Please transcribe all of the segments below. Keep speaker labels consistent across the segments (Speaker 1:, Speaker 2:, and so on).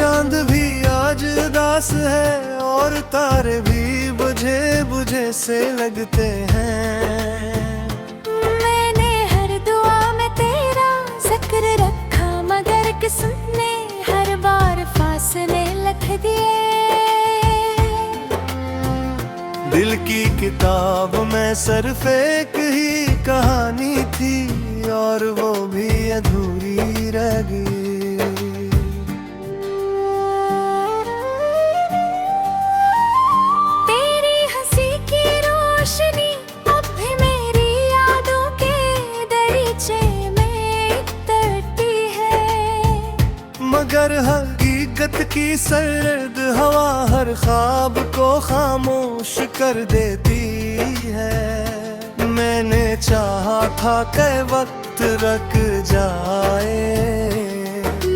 Speaker 1: चांद भी आज उदास है और तारे भी बुझे बुझे से लगते हैं।
Speaker 2: मैंने हर दुआ में तेरा जिक्र रखा, मगर किसने हर बार फासले लिख दिए।
Speaker 1: दिल की किताब में सिर्फ एक ही कहानी थी और वो भी अधूरी रह गई।
Speaker 2: तेरी हंसी की रोशनी अब भी मेरी यादों के दरीचे में तैरती है,
Speaker 1: मगर हकीकत की सर्द हवा हर ख्वाब को खामोश कर देती है। मैंने चाहा था कि वक्त रुक जाए,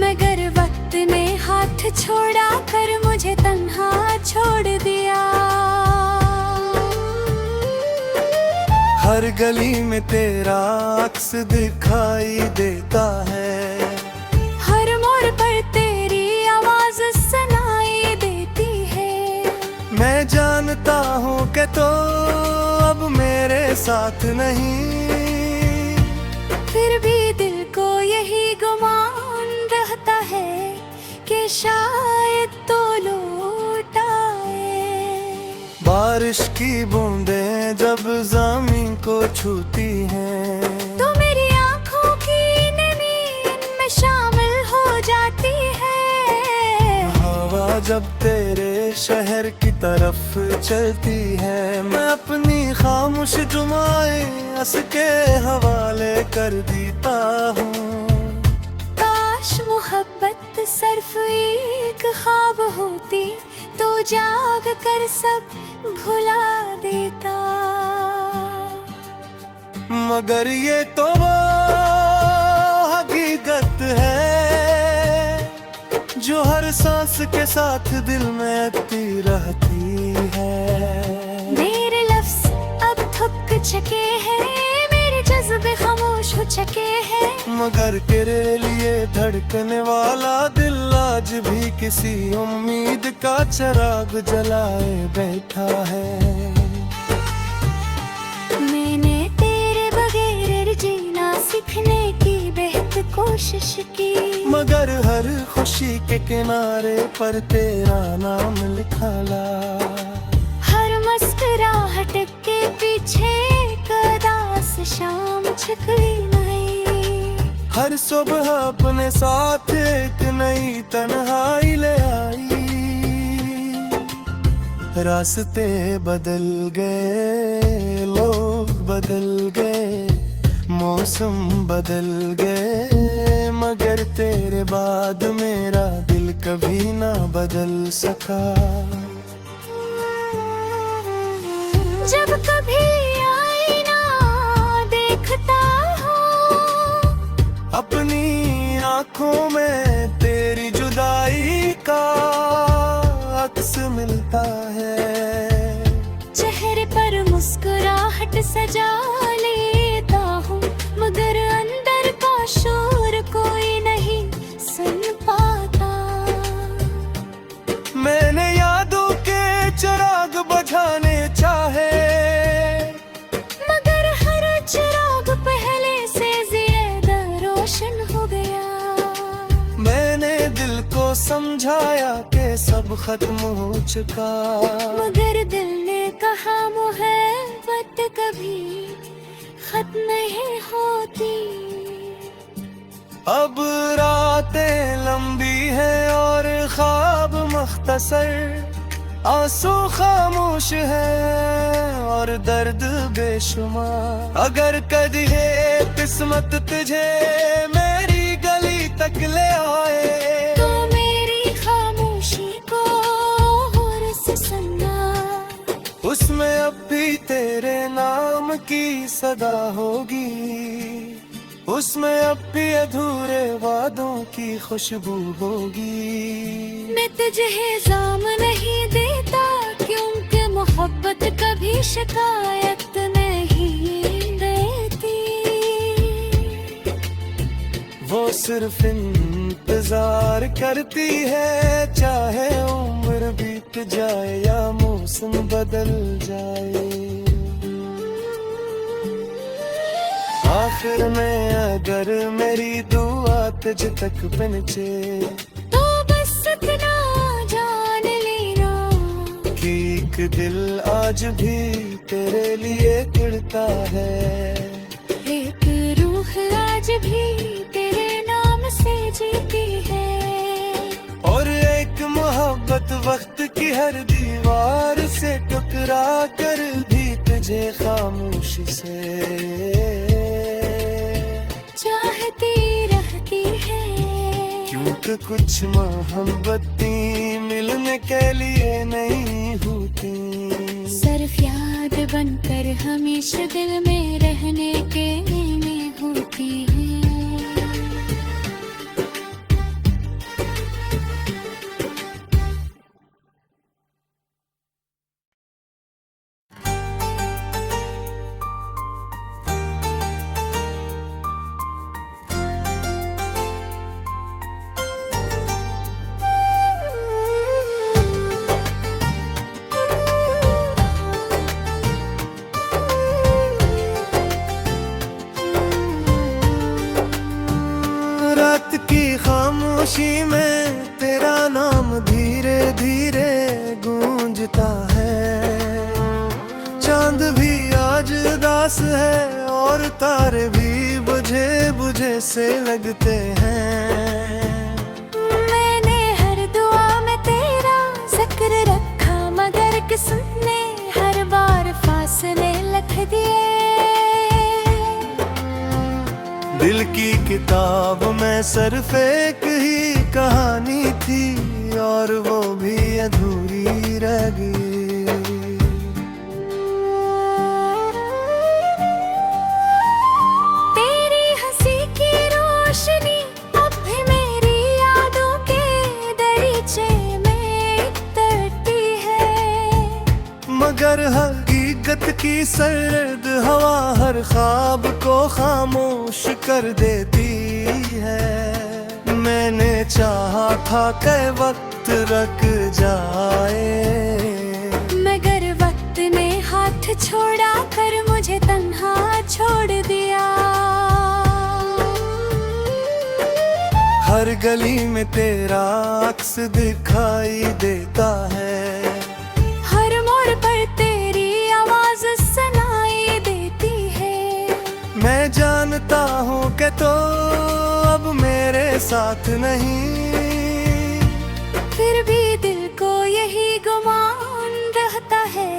Speaker 2: मगर वक्त ने हाथ छोड़ा कर मुझे तन्हा छोड़ दिया।
Speaker 1: हर गली में तेरा अक्स दिखाई देता है,
Speaker 2: हर मोड़ पर तेरी आवाज सुनाई देती है।
Speaker 1: मैं जानता हूँ कि तो अब मेरे साथ नहीं,
Speaker 2: फिर भी दिल को यही गुमान रहता है कि शायद तो लौट आए।
Speaker 1: बारिश की बूंदें जब ज़मीन को छूती हैं,
Speaker 2: तो मेरी आँखों की नमी में शामिल हो जाती है।
Speaker 1: हवा जब तेरे शहर की तरफ चलती है, मैं अपनी खामोश जुमाए हंस के हवाले कर देता हूँ।
Speaker 2: काश मोहब्बत सिर्फ एक ख्वाब होती तो जाग कर सब भुला देता।
Speaker 1: मगर ये तो वो हकीकत है जो हर सांस के साथ दिल में आती रहती है।
Speaker 2: मेरे लफ्ज अब थक चुके हैं, मेरे जज्बे खामोश हो चुके हैं,
Speaker 1: मगर तेरे लिए धड़कने वाला दिल आज भी किसी उम्मीद का चिराग जलाए बैठा है।
Speaker 2: मैंने तेरे बगैर जीना सीखने की बेहद कोशिश की,
Speaker 1: मगर हर खुशी के किनारे पर तेरा नाम लिखा ला।
Speaker 2: हर मुस्कुराहट के पीछे कदास शाम छिपी नहीं।
Speaker 1: हर सुबह अपने साथ एक नई तन्हाई ले आई। रास्ते बदल गए, लोग बदल गए, मौसम बदल गए, मगर तेरे बाद मेरा दिल कभी ना बदल सका।
Speaker 2: जब कभी आईना देखता हूँ,
Speaker 1: अपनी आँखों में तेरी जुदाई का अक्स मिलता है।
Speaker 2: चेहरे पर मुस्कुराहट सजा लेता हूँ, मगर अंदर का शोर कोई नहीं सुन पाता।
Speaker 1: मैंने यादों के चिराग बुझाने चाहे,
Speaker 2: मगर हर चिराग पहले से ज्यादा रोशन हो गया।
Speaker 1: मैंने दिल को समझाया कि सब खत्म हो चुका,
Speaker 2: मगर दिल ने कहा मोहब्बत कभी खत्म नहीं होती।
Speaker 1: अब रातें लंबी है और ख्वाब मख्तसर, आंसू खामोश है और दर्द बेशुमार। अगर कभी है किस्मत तुझे मेरी गली तक ले आए,
Speaker 2: तो मेरी खामोशी को और से सुनना,
Speaker 1: उसमें अब भी तेरे नाम की सदा होगी, उसमें अब भी अधूरे वादों की खुशबू होगी।
Speaker 2: मैं तुझे इल्जाम नहीं देता क्योंकि मोहब्बत कभी शिकायत नहीं देती।
Speaker 1: वो सिर्फ इंतजार प्यार करती है, चाहे उम्र बीत जाए या मौसम बदल जाए। आखिर में अगर मेरी दुआ तुझ तक पहुंचे,
Speaker 2: तो बस इतना जान लेना
Speaker 1: कि एक दिल आज भी तेरे लिए चिढ़ता है।
Speaker 2: एक रूह आज भी तेरे नाम से जीती है।
Speaker 1: और एक मोहब्बत वक्त की हर दीवार से टकरा कर भी तुझे खामोशी से
Speaker 2: चाहती रहती है।
Speaker 1: क्योंकि कुछ मोहब्बतें मिलने के लिए नहीं होती,
Speaker 2: सिर्फ याद बनकर हमेशा दिल में रहने के लिए होती है।
Speaker 1: रात की खामोशी में तेरा नाम धीरे धीरे गूंजता है। चांद भी आज उदास है और तारे भी बुझे बुझे से लगते हैं।
Speaker 2: मैंने हर दुआ में तेरा जिक्र रखा, मगर किसने हर बार फासले लिख दिए।
Speaker 1: दिल की किताब में सिर्फ एक ही कहानी थी और वो भी अधूरी रह गई।
Speaker 2: तेरी हंसी की रोशनी अब भी मेरी यादों के दरीचे में तैरती है।
Speaker 1: मगर हकीकत की सर्द हवा हर ख्वाब को खामोश कर देती है। मैंने चाहा था कि वक्त रुक जाए,
Speaker 2: मगर वक्त ने हाथ छोड़ा कर मुझे तन्हा छोड़ दिया।
Speaker 1: हर गली में तेरा अक्स दिखाई देता है।
Speaker 2: हर मोड़ पर तेरी आवाज सुनाई देती है।
Speaker 1: मैं जानता हूँ कि तो अब मेरे साथ नहीं,
Speaker 2: फिर भी दिल को यही गुमान रहता है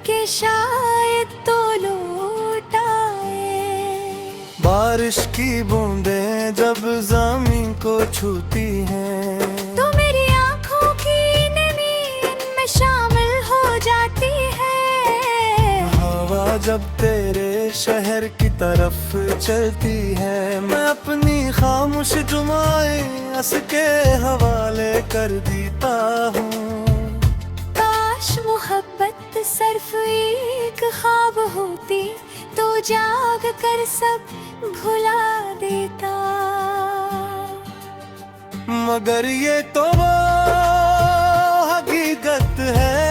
Speaker 2: कि शायद तो लौट आए।
Speaker 1: बारिश की बूंदें जब ज़मीन को छूती हैं,
Speaker 2: तो मेरी आँखों की नमी इनमें शामिल हो जाती है।
Speaker 1: हवा जब तेरे शहर की तरफ चलती है, मैं अपनी खामोश जुमाए हंस के हवाले कर देता हूँ।
Speaker 2: काश मोहब्बत सिर्फ एक ख्वाब होती, तो जाग कर सब भुला देता।
Speaker 1: मगर ये तो वो हकीकत है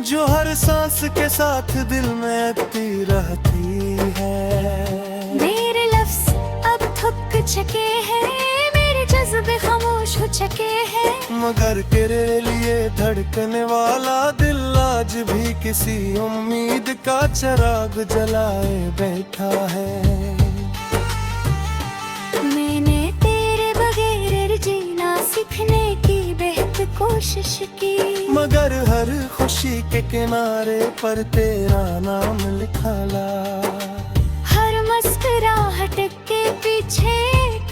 Speaker 1: जो हर सांस के साथ दिल में आती रहती है।
Speaker 2: मेरे लफ्ज़ अब थक चुके हैं, मेरे जज्बे खामोश हो चुके हैं।
Speaker 1: मगर तेरे लिए धड़कने वाला दिल आज भी किसी उम्मीद का चिराग जलाए बैठा है।
Speaker 2: मैंने तेरे बगैर जीना सीखने की बेहद कोशिश की,
Speaker 1: मगर हर खुशी के किनारे पर तेरा नाम लिखा ला।
Speaker 2: हर मुस्कुराहट के पीछे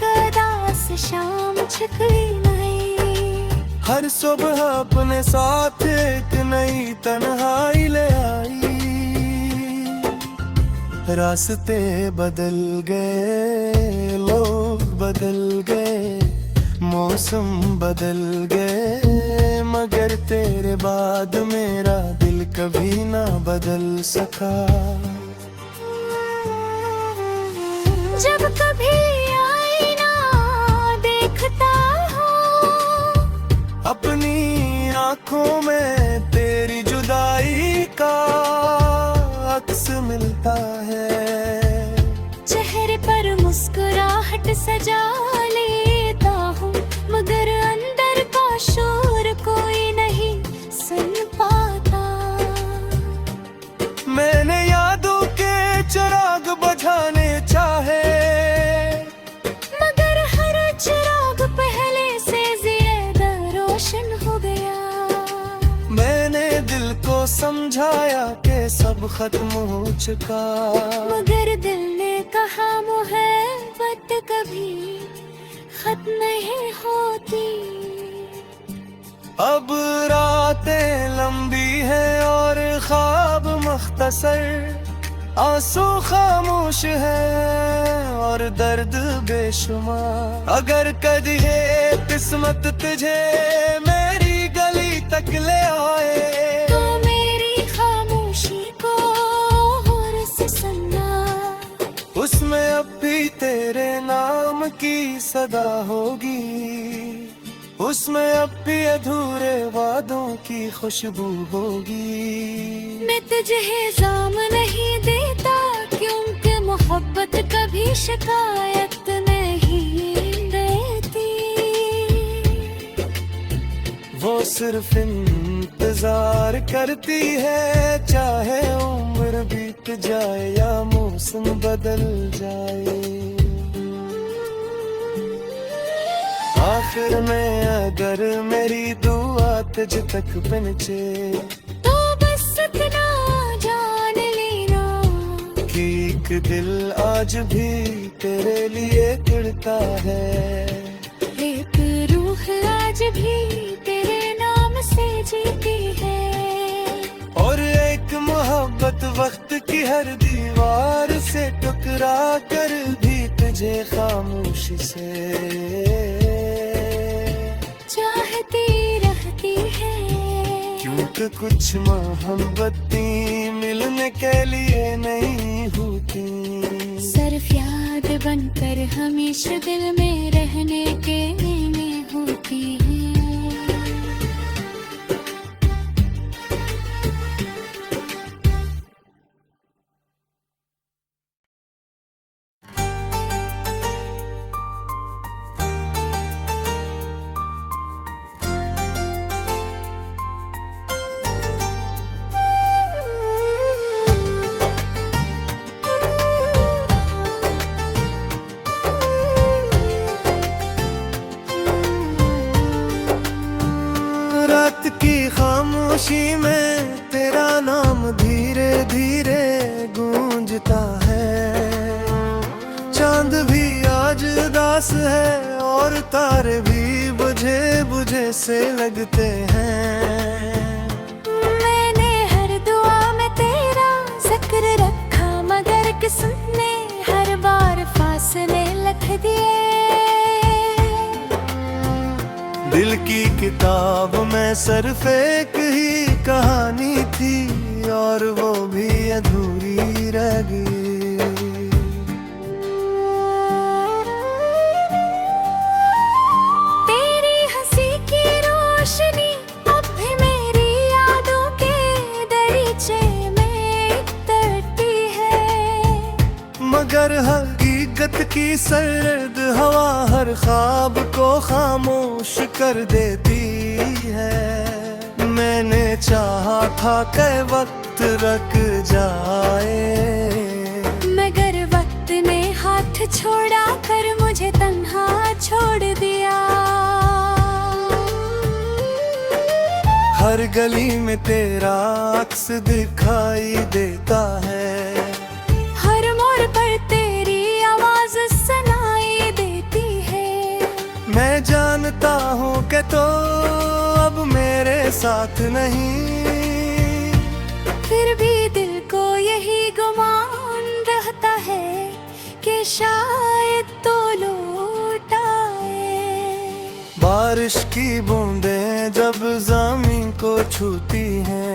Speaker 2: कदास शाम छिपी नहीं।
Speaker 1: हर सुबह अपने साथ एक नई तन्हाई ले आई। रास्ते बदल गए, लोग बदल गए, मौसम बदल गए, मगर तेरे बाद मेरा दिल कभी ना बदल सका।
Speaker 2: जब कभी आईना देख बजा लेता हूँ, मगर अंदर का शोर कोई नहीं सुन पाता।
Speaker 1: मैंने यादों के चिराग बुझाने चाहे,
Speaker 2: मगर हर चिराग पहले से ज्यादा रोशन हो गया।
Speaker 1: मैंने दिल को समझाया कि सब खत्म हो चुका,
Speaker 2: मगर दिल ने कहा मोहब्बत कभी खत्म नहीं होती।
Speaker 1: अब रातें लंबी है और ख्वाब मख्तसर, आंसू खामोश है और दर्द बेशुमार। अगर कभी है किस्मत तुझे मेरी गली तक ले आए,
Speaker 2: तो मेरी खामोशी को और से सुनना,
Speaker 1: उसमें अब भी तेरे नाम की सदा होगी, उसमें अब भी अधूरे वादों की खुशबू होगी।
Speaker 2: मैं तुझे इल्जाम नहीं देता, क्योंकि मोहब्बत कभी शिकायत नहीं देती।
Speaker 1: वो सिर्फ इंतजार करती है, चाहे उम्र बीत जाए या मौसम बदल जाए। आखिर में अगर मेरी दुआ तुझ तक पहुंचे,
Speaker 2: तो बस इतना जान लेना
Speaker 1: कि एक दिल आज भी तेरे लिए तुड़ता है।
Speaker 2: एक रूह आज भी तेरे नाम से जीती है।
Speaker 1: और एक मोहब्बत वक्त की हर दीवार से टकरा कर भी तुझे खामोशी से
Speaker 2: चाहती रहती है।
Speaker 1: क्योंकि कुछ मोहब्बतें मिलने के लिए नहीं होती,
Speaker 2: सिर्फ याद बनकर हमेशा दिल में रहने के लिए होती है।
Speaker 1: रात की खामोशी में तेरा नाम धीरे धीरे गूंजता है। चांद भी आज उदास है और तारे भी बुझे बुझे से लगते हैं।
Speaker 2: मैंने हर दुआ में तेरा जिक्र रखा, मगर किसने हर बार फासले लिख दिए।
Speaker 1: दिल की किताब में सिर्फ एक ही कहानी थी और वो भी अधूरी रह गई।
Speaker 2: तेरी हंसी की रोशनी अब भी मेरी यादों के दरीचे में तैरती है।
Speaker 1: मगर हकीकत की सर्द हवा हर ख्वाब को खामोश कर देती है। मैंने चाहा था कि वक्त रुक जाए,
Speaker 2: मगर वक्त ने हाथ छोड़ा कर मुझे तन्हा छोड़ दिया।
Speaker 1: हर गली में तेरा अक्स दिखाई देता है।
Speaker 2: हर मोड़ पर तेरी आवाज सुनाई देती है।
Speaker 1: मैं जानता हूँ कि तो अब मेरे साथ नहीं,
Speaker 2: फिर भी दिल को यही गुमान रहता है कि शायद तो लौट आए।
Speaker 1: बारिश की बूंदें जब ज़मीन को छूती हैं,